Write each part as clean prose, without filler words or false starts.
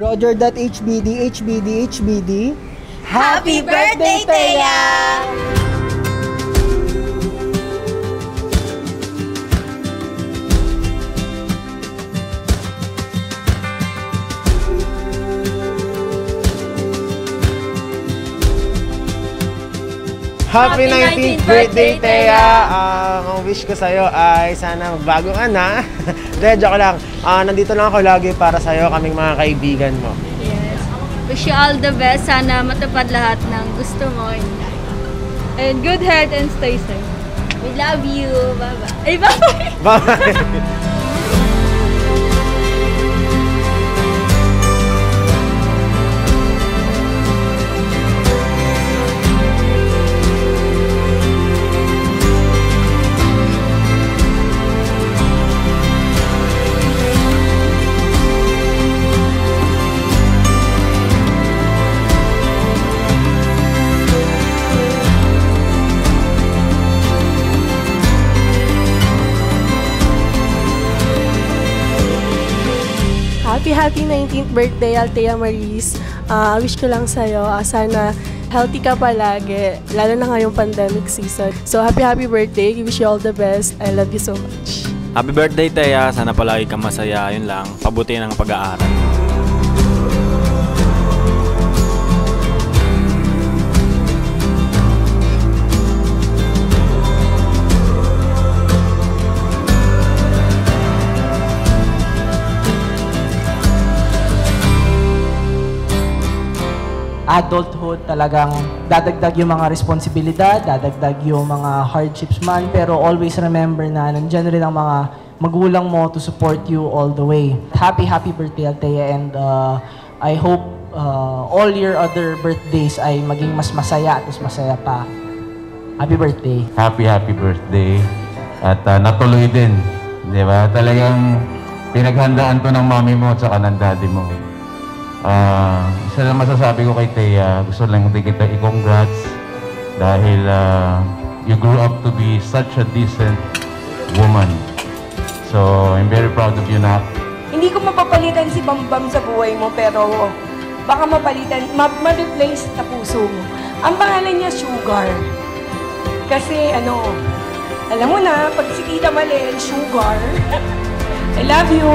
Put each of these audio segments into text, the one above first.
Roger.HBD. Happy birthday, Thea! Happy 19th birthday, Thea! Ang wish ko sa'yo ay sana magbago ka na. De, joke lang. Nandito lang ako lagi para sa'yo, kaming mga kaibigan mo. Yes. Wish you all the best. Sana matupad lahat ng gusto mo. And good health and stay safe. We love you. Bye-bye. Ay, bye-bye! Bye! Happy 19th birthday, Althea Maris. Wish ko lang sa'yo, sana healthy ka palagi, lalo na ngayong pandemic season. So happy birthday, wish you all the best. I love you so much. Happy birthday, Thea. Sana palagi kang masaya. Yun lang, pabuti ng pag-aaral. Adulthood, talagang dadagdag yung mga responsibilidad, dadagdag yung mga hardships man, pero always remember na nandyan rin ang mga magulang mo to support you all the way. Happy birthday, Althea, and I hope all your other birthdays ay maging mas masaya at mas masaya pa. Happy birthday. Happy birthday. At natuloy din, di ba? Talagang pinaghandaan to ng mami mo at saka ng daddy mo. Isa lang masasabi ko kay Thea, gusto lang din kita i-congrats dahil you grew up to be such a decent woman. So, I'm very proud of you, Nak. Hindi ko mapapalitan si Bambam sa buhay mo, pero baka mapalitan, ma-replace sa puso mo. Ang pangalan niya, Sugar. Kasi alam mo na, pag si Tita Malel, Sugar. I love you.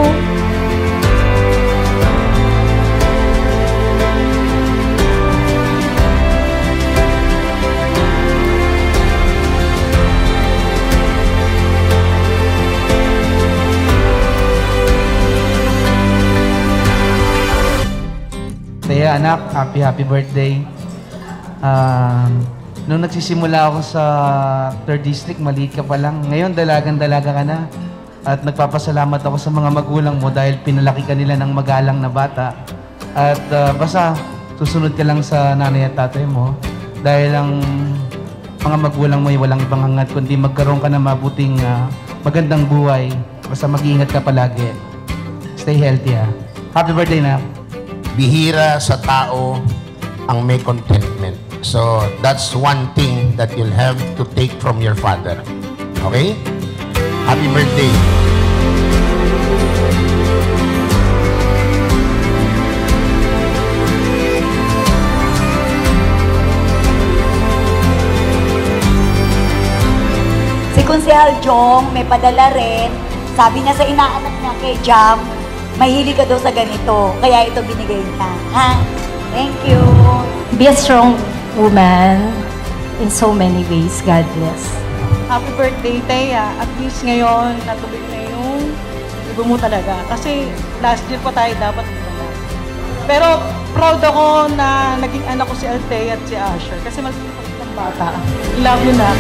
Thea, anak, happy birthday. Nung nagsisimula ako sa 3rd District, maliit ka pa lang. Ngayon, dalagang-dalaga ka na. At nagpapasalamat ako sa mga magulang mo dahil pinalaki ka nila ng magalang na bata. At basta, susunod ka lang sa nanay at tatay mo. Dahil ang mga magulang mo ay walang ibang hangad, kundi magkaroon ka ng mabuting, magandang buhay. Basta mag-iingat ka palagi. Stay healthy, ha. Happy birthday, na. Bihira sa tao ang may contentment. So, that's one thing that you'll have to take from your father. Okay? Happy birthday. Si Konsehal Jong may padala rin. Sabi niya sa inaanak niya kay Jam, mahilig ka daw sa ganito, kaya ito binigay niya. Ha? Thank you. Be a strong woman in so many ways. God bless. Happy birthday, Thea. At least ngayon, natubig na yung ibo mo talaga. Kasi last year pa tayo dapat wala. Pero proud ako na naging anak ko si Althea at si Asher. Kasi mas ng bata. Love you, na.